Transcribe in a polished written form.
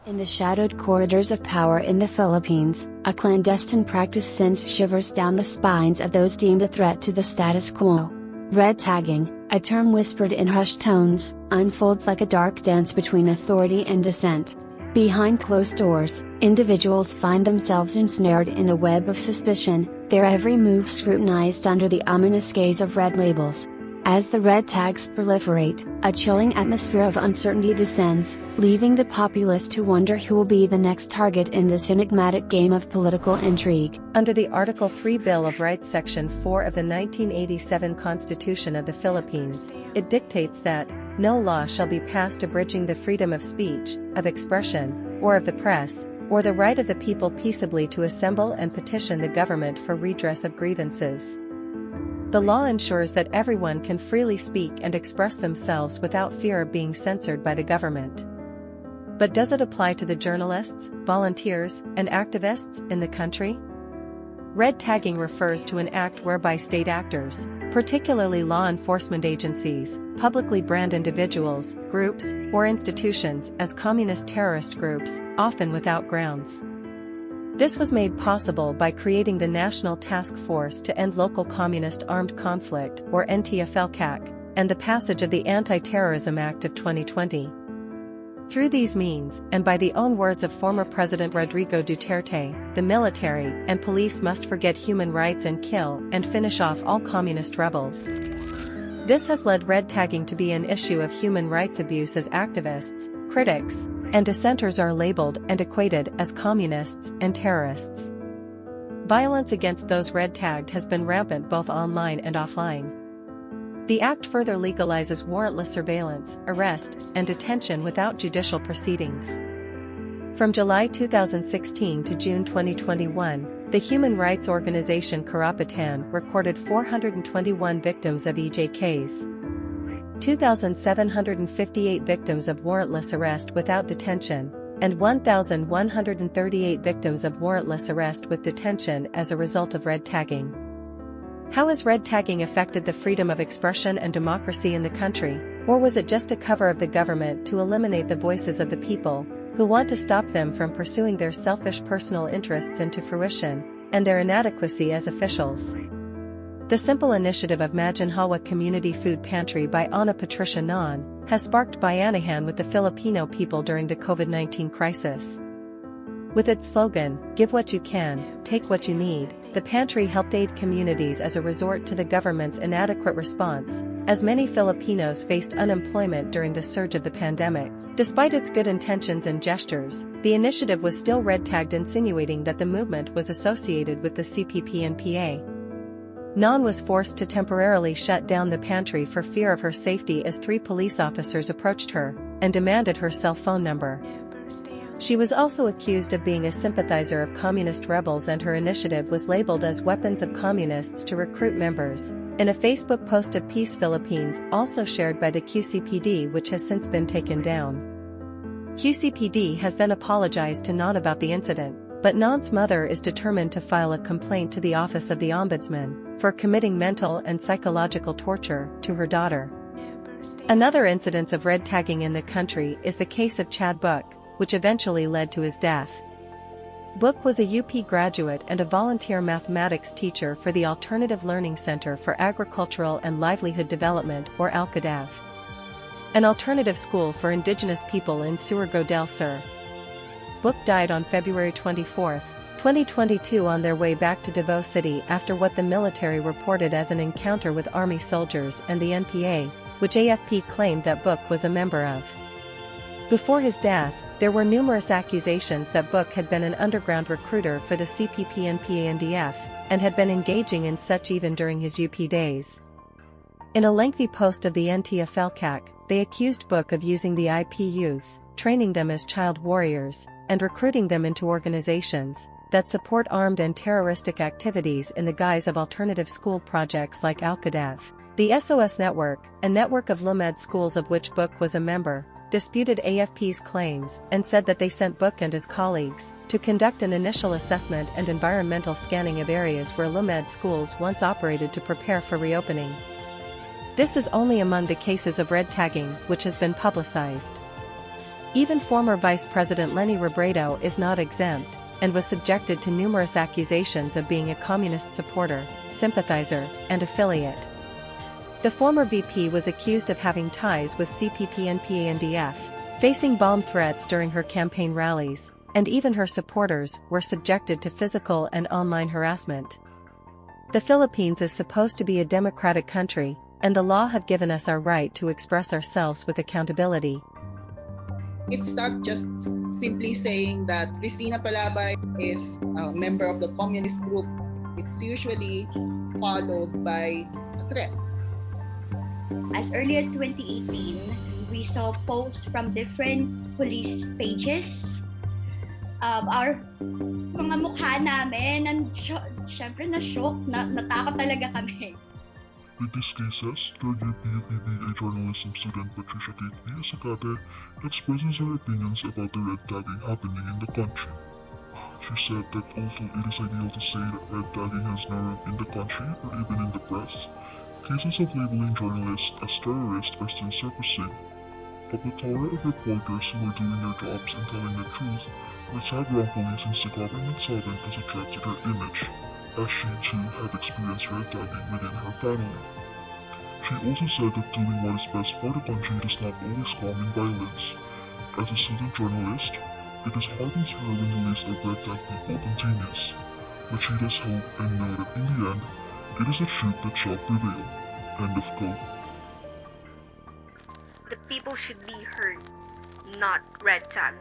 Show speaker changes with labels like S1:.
S1: In the shadowed corridors of power in the Philippines, a clandestine practice sends shivers down the spines of those deemed a threat to the status quo. Red tagging, a term whispered in hushed tones, unfolds like a dark dance between authority and dissent. Behind closed doors, individuals find themselves ensnared in a web of suspicion, their every move scrutinized under the ominous gaze of red labels. As the red tags proliferate, a chilling atmosphere of uncertainty descends, leaving the populace to wonder who will be the next target in this enigmatic game of political intrigue.
S2: Under the Article 3 Bill of Rights Section 4 of the 1987 Constitution of the Philippines, it dictates that, no law shall be passed abridging the freedom of speech, of expression, or of the press, or the right of the people peaceably to assemble and petition the government for redress of grievances. The law ensures that everyone can freely speak and express themselves without fear of being censored by the government. But does it apply to the journalists, volunteers, and activists in the country? Red tagging refers to an act whereby state actors, particularly law enforcement agencies, publicly brand individuals, groups, or institutions as communist terrorist groups, often without grounds. This was made possible by creating the National Task Force to End Local Communist Armed Conflict, or NTFLCAC, and the passage of the Anti-Terrorism Act of 2020. Through these means, and by the own words of former President Rodrigo Duterte, the military and police must forget human rights and kill and finish off all communist rebels. This has led red tagging to be an issue of human rights abuse as activists, critics, and dissenters are labeled and equated as communists and terrorists. Violence against those red tagged has been rampant both online and offline. The act further legalizes warrantless surveillance, arrest, and detention without judicial proceedings. From July 2016 to June 2021, the human rights organization Karapatan recorded 421 victims of EJKs, 2,758 victims of warrantless arrest without detention, and 1,138 victims of warrantless arrest with detention as a result of red tagging. How has red tagging affected the freedom of expression and democracy in the country, or was it just a cover of the government to eliminate the voices of the people, who want to stop them from pursuing their selfish personal interests into fruition, and their inadequacy as officials? The simple initiative of Maginhawa Community Food Pantry by Ana Patricia Non has sparked bayanihan with the Filipino people during the COVID-19 crisis. With its slogan, "Give what you can, take what you need," the pantry helped aid communities as a resort to the government's inadequate response, as many Filipinos faced unemployment during the surge of the pandemic. Despite its good intentions and gestures, the initiative was still red-tagged, insinuating that the movement was associated with the CPP-NPA. Non was forced to temporarily shut down the pantry for fear of her safety as 3 police officers approached her and demanded her cell phone number. She was also accused of being a sympathizer of communist rebels, and her initiative was labeled as weapons of communists to recruit members. In a Facebook post of Peace Philippines, also shared by the QCPD, which has since been taken down. QCPD has then apologized to Non about the incident, but Non's mother is determined to file a complaint to the Office of the Ombudsman for committing mental and psychological torture to her daughter. Another incidence of red tagging in the country is the case of Chad Book, which eventually led to his death. Book was a UP graduate and a volunteer mathematics teacher for the Alternative Learning Center for Agricultural and Livelihood Development, or ALCADAV, an alternative school for indigenous people in Surigao del Sur. Book died on February 24, 2022 on their way back to Davao City after what the military reported as an encounter with army soldiers and the NPA, which AFP claimed that Book was a member of. Before his death, there were numerous accusations that Book had been an underground recruiter for the CPP-NPA-NDF, and had been engaging in such even during his UP days. In a lengthy post of the NTFLCAC, they accused Book of using the IP youths, training them as child warriors, and recruiting them into organizations that support armed and terroristic activities in the guise of alternative school projects like ALCADAV. The SOS Network, a network of LUMED schools of which Book was a member, disputed AFP's claims and said that they sent Book and his colleagues to conduct an initial assessment and environmental scanning of areas where LUMED schools once operated to prepare for reopening. This is only among the cases of red tagging which has been publicized. Even former Vice President Leni Robredo is not exempt, and was subjected to numerous accusations of being a communist supporter, sympathizer, and affiliate. The former VP was accused of having ties with CPP and PANDF, facing bomb threats during her campaign rallies, and even her supporters were subjected to physical and online harassment. The Philippines is supposed to be a democratic country, and the law have given us our right to express ourselves with accountability.
S3: It's not just simply saying that Cristina Palabay is a member of the communist group. It's usually followed by a threat.
S4: As early as 2018, we saw posts from different police pages. Our mga mukha namin, syempre na-shock, natakot talaga kami.
S5: With these cases, third-year PUPBA journalism student Patricia Kate Villasacate expresses her opinions about the red tagging happening in the country. She said that although it is ideal to say that red tagging has narrowed in the country or even in the press, cases of labeling journalists as terrorists are still surfacing. A plethora of reporters who are doing their jobs and telling the truth were tagged wrongfully since the government saw them as a threat to their image, as she too had experienced red tagging within her family. She also said that doing what is best for the country does not always come in violence. As a student journalist, it disheartens her when the list of red tag people continues, but she does hope and know that in the end, it is the truth that shall prevail. End of quote.
S6: The people should be heard, not red tagged.